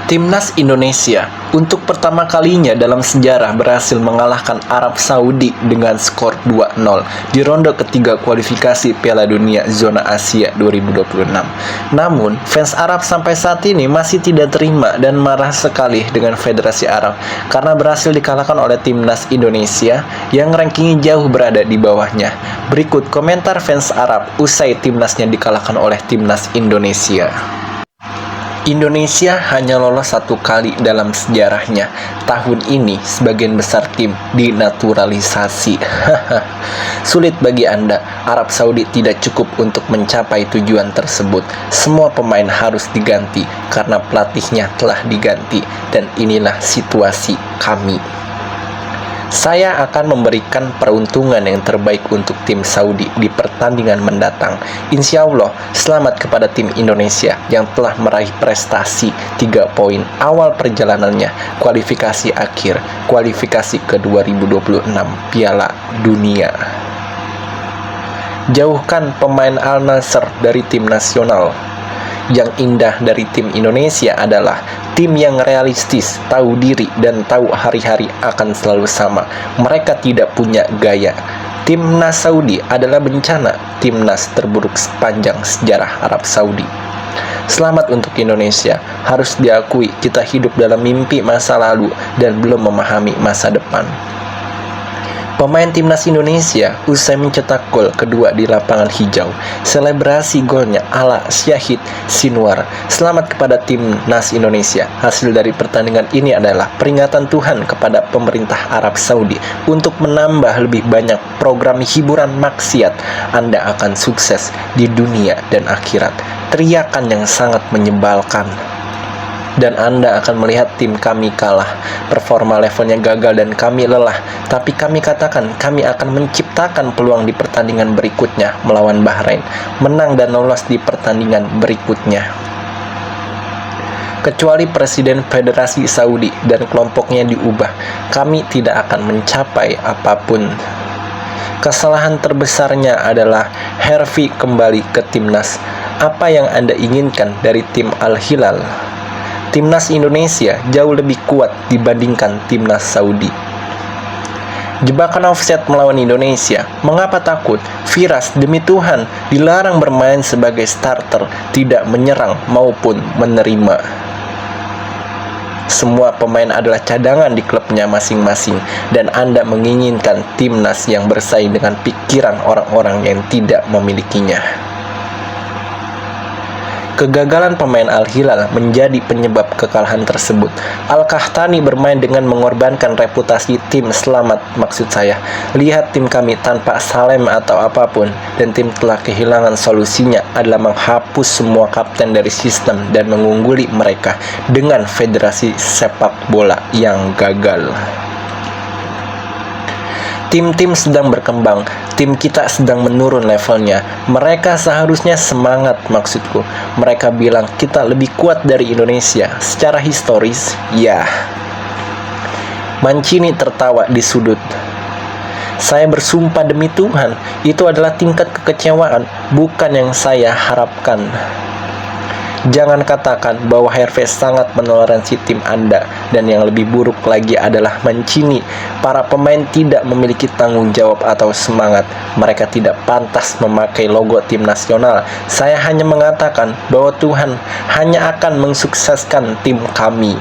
Timnas Indonesia untuk pertama kalinya dalam sejarah berhasil mengalahkan Arab Saudi dengan skor 2-0 di ronde ketiga kualifikasi Piala Dunia Zona Asia 2026. Namun, fans Arab sampai saat ini masih tidak terima dan marah sekali dengan Federasi Arab karena berhasil dikalahkan oleh Timnas Indonesia yang rankingnya jauh berada di bawahnya. Berikut komentar fans Arab usai timnasnya dikalahkan oleh Timnas Indonesia. Indonesia hanya lolos satu kali dalam sejarahnya. Tahun ini sebagian besar tim dinaturalisasi. Sulit bagi Anda, Arab Saudi tidak cukup untuk mencapai tujuan tersebut. Semua pemain harus diganti karena pelatihnya telah diganti. Dan inilah situasi kami. Saya akan memberikan peruntungan yang terbaik untuk tim Saudi di pertandingan mendatang. Insya Allah, selamat kepada tim Indonesia yang telah meraih prestasi 3 poin awal perjalanannya, kualifikasi akhir, kualifikasi ke 2026 Piala Dunia. Jauhkan pemain Al Nassr dari tim nasional. Yang indah dari tim Indonesia adalah tim yang realistis, tahu diri, dan tahu hari-hari akan selalu sama. Mereka tidak punya gaya. Timnas Saudi adalah bencana, timnas terburuk sepanjang sejarah Arab Saudi. Selamat untuk Indonesia. Harus diakui kita hidup dalam mimpi masa lalu dan belum memahami masa depan. Pemain timnas Indonesia usai mencetak gol kedua di lapangan hijau. Selebrasi golnya ala Syahid Sinwar. Selamat kepada timnas Indonesia. Hasil dari pertandingan ini adalah peringatan Tuhan kepada pemerintah Arab Saudi untuk menambah lebih banyak program hiburan maksiat. Anda akan sukses di dunia dan akhirat. Teriakan yang sangat menyebalkan. Dan Anda akan melihat tim kami kalah. Performa levelnya gagal dan kami lelah. Tapi kami katakan kami akan menciptakan peluang di pertandingan berikutnya melawan Bahrain. Menang dan lolos di pertandingan berikutnya. Kecuali Presiden Federasi Saudi dan kelompoknya diubah, kami tidak akan mencapai apapun. Kesalahan terbesarnya adalah Hervi kembali ke timnas. Apa yang Anda inginkan dari tim Al-Hilal? Timnas Indonesia jauh lebih kuat dibandingkan timnas Saudi. Jebakan offset melawan Indonesia. Mengapa takut? Firas, demi Tuhan, dilarang bermain sebagai starter, tidak menyerang maupun menerima. Semua pemain adalah cadangan di klubnya masing-masing, dan Anda menginginkan timnas yang bersaing dengan pikiran orang-orang yang tidak memilikinya. Kegagalan pemain Al-Hilal menjadi penyebab kekalahan tersebut. Al-Qahtani bermain dengan mengorbankan reputasi tim. Selamat, maksud saya. Lihat tim kami tanpa Salem atau apapun, dan tim telah kehilangan solusinya adalah menghapus semua kapten dari sistem dan mengungguli mereka dengan federasi sepak bola yang gagal. Tim-tim sedang berkembang, tim kita sedang menurun levelnya. Mereka seharusnya semangat, maksudku. Mereka bilang kita lebih kuat dari Indonesia. Secara historis, ya. Mancini tertawa di sudut. Saya bersumpah demi Tuhan, itu adalah tingkat kekecewaan, bukan yang saya harapkan. Jangan katakan bahwa Herve sangat menoleransi tim Anda, dan yang lebih buruk lagi adalah Mancini. Para pemain tidak memiliki tanggung jawab atau semangat. Mereka tidak pantas memakai logo tim nasional. Saya hanya mengatakan bahwa Tuhan hanya akan mensukseskan tim kami.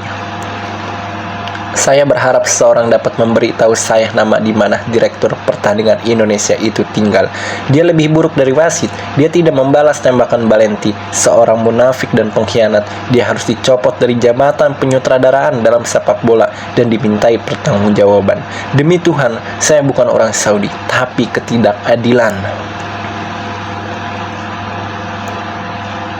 Saya berharap seseorang dapat memberitahu saya nama di mana direktur pertandingan Indonesia itu tinggal. Dia lebih buruk dari wasit. Dia tidak membalas tembakan Valenti, seorang munafik dan pengkhianat. Dia harus dicopot dari jabatan penyutradaraan dalam sepak bola dan dimintai pertanggungjawaban. Demi Tuhan, saya bukan orang Saudi, tapi ketidakadilan.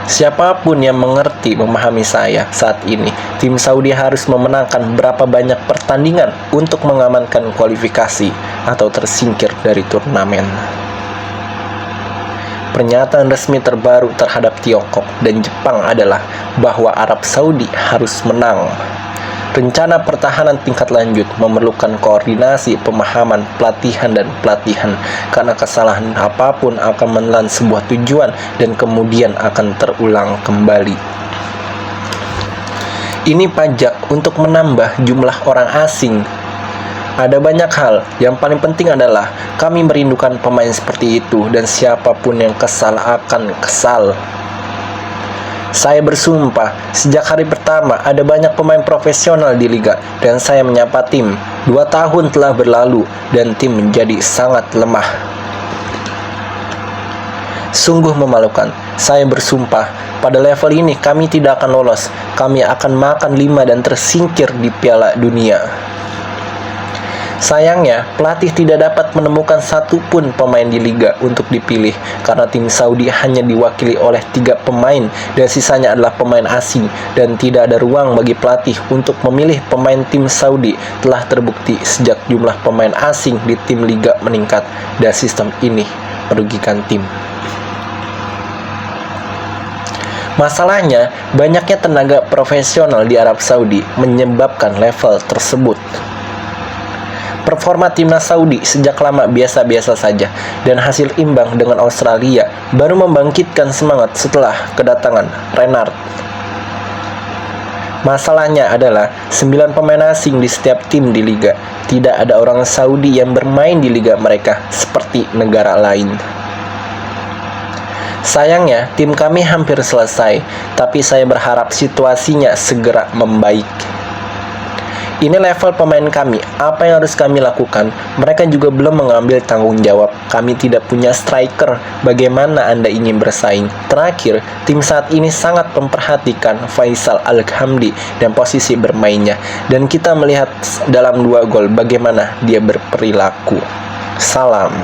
Siapapun yang mengerti memahami saya saat ini, tim Saudi harus memenangkan berapa banyak pertandingan untuk mengamankan kualifikasi atau tersingkir dari turnamen. Pernyataan resmi terbaru terhadap Tiongkok dan Jepang adalah bahwa Arab Saudi harus menang. Rencana pertahanan tingkat lanjut memerlukan koordinasi, pemahaman, pelatihan, dan pelatihan, karena kesalahan apapun akan menelan sebuah tujuan dan kemudian akan terulang kembali. Ini pajak untuk menambah jumlah orang asing. Ada banyak hal, yang paling penting adalah kami merindukan pemain seperti itu dan siapapun yang kesal akan kesal. Saya bersumpah, sejak hari pertama ada banyak pemain profesional di liga dan saya menyapa tim. 2 tahun telah berlalu dan tim menjadi sangat lemah. Sungguh memalukan. Saya bersumpah, pada level ini kami tidak akan lolos. Kami akan makan 5 dan tersingkir di Piala Dunia. Sayangnya, pelatih tidak dapat menemukan satupun pemain di liga untuk dipilih karena tim Saudi hanya diwakili oleh 3 pemain dan sisanya adalah pemain asing dan tidak ada ruang bagi pelatih untuk memilih pemain tim Saudi. Telah terbukti sejak jumlah pemain asing di tim liga meningkat dan sistem ini merugikan tim. Masalahnya, banyaknya tenaga profesional di Arab Saudi menyebabkan level tersebut. Performa timnas Saudi sejak lama biasa-biasa saja, dan hasil imbang dengan Australia baru membangkitkan semangat setelah kedatangan Renard. Masalahnya adalah 9 pemain asing di setiap tim di liga. Tidak ada orang Saudi yang bermain di liga mereka seperti negara lain. Sayangnya, tim kami hampir selesai, tapi saya berharap situasinya segera membaik. Ini level pemain kami, apa yang harus kami lakukan? Mereka juga belum mengambil tanggung jawab. Kami tidak punya striker, bagaimana Anda ingin bersaing? Terakhir, tim saat ini sangat memperhatikan Faisal Al-Hamdi dan posisi bermainnya. Dan kita melihat dalam 2 gol bagaimana dia berperilaku. Salam.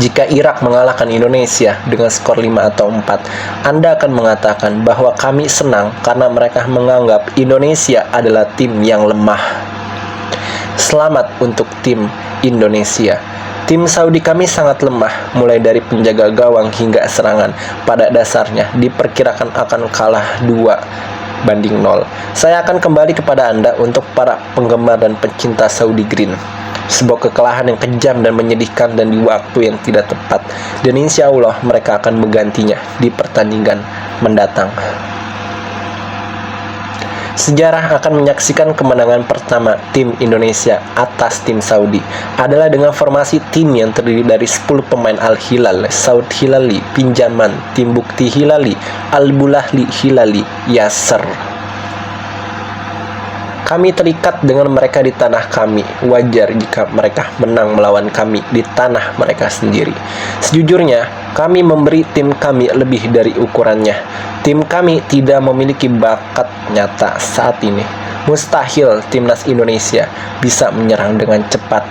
Jika Irak mengalahkan Indonesia dengan skor 5 atau 4, Anda akan mengatakan bahwa kami senang karena mereka menganggap Indonesia adalah tim yang lemah. Selamat untuk tim Indonesia. Tim Saudi kami sangat lemah, mulai dari penjaga gawang hingga serangan. Pada dasarnya, diperkirakan akan kalah 2-0. Saya akan kembali kepada Anda untuk para penggemar dan pencinta Saudi Green. Sebuah kekalahan yang kejam dan menyedihkan dan di waktu yang tidak tepat. Dan insya Allah mereka akan menggantinya di pertandingan mendatang. Sejarah akan menyaksikan kemenangan pertama tim Indonesia atas tim Saudi adalah dengan formasi tim yang terdiri dari 10 pemain Al-Hilal, Saud Hilali, Pinjaman, Timbukti Hilali, Al-Bulahli Hilali, Yasser. Kami terikat dengan mereka di tanah kami. Wajar jika mereka menang melawan kami di tanah mereka sendiri. Sejujurnya, kami memberi tim kami lebih dari ukurannya. Tim kami tidak memiliki bakat nyata saat ini. Mustahil timnas Indonesia bisa menyerang dengan cepat.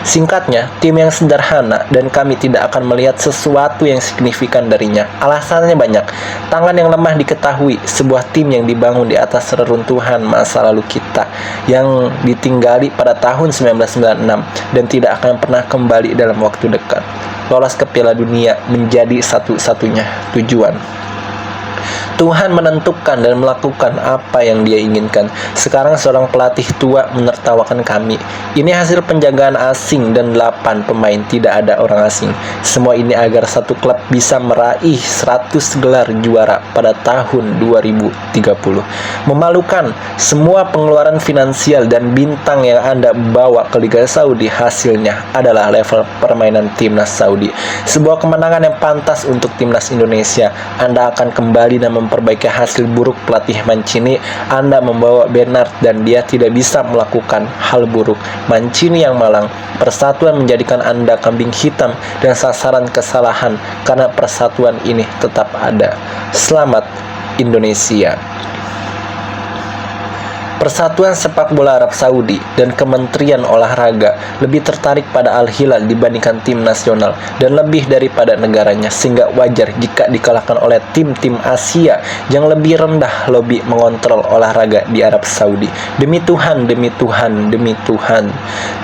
Singkatnya, tim yang sederhana dan kami tidak akan melihat sesuatu yang signifikan darinya. Alasannya banyak. Tangan yang lemah diketahui, sebuah tim yang dibangun di atas reruntuhan masa lalu kita yang ditinggali pada tahun 1996 dan tidak akan pernah kembali dalam waktu dekat. Lolos ke Piala Dunia menjadi satu-satunya tujuan. Tuhan menentukan dan melakukan apa yang Dia inginkan. Sekarang seorang pelatih tua menertawakan kami. Ini hasil penjagaan asing dan 8 pemain, tidak ada orang asing. Semua ini agar satu klub bisa meraih 100 gelar juara pada tahun 2030. Memalukan, semua pengeluaran finansial dan bintang yang Anda bawa ke Liga Saudi hasilnya adalah level permainan timnas Saudi. Sebuah kemenangan yang pantas untuk timnas Indonesia. Anda akan kembali dan memperbaiki hasil buruk pelatih Mancini. Anda membawa Bernard dan dia tidak bisa melakukan hal buruk. Mancini yang malang. Persatuan menjadikan Anda kambing hitam dan sasaran kesalahan karena persatuan ini tetap ada. Selamat Indonesia. Persatuan Sepak Bola Arab Saudi dan Kementerian Olahraga lebih tertarik pada Al-Hilal dibandingkan tim nasional dan lebih daripada negaranya, sehingga wajar jika dikalahkan oleh tim-tim Asia yang lebih rendah lobby mengontrol olahraga di Arab Saudi. Demi Tuhan, demi Tuhan, demi Tuhan,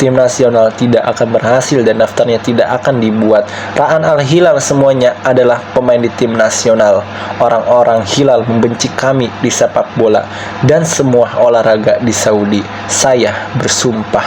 tim nasional tidak akan berhasil dan daftarnya tidak akan dibuat. Ra'an Al-Hilal semuanya adalah pemain di tim nasional. Orang-orang Hilal membenci kami di sepak bola dan semua olahraga di Saudi. Saya bersumpah.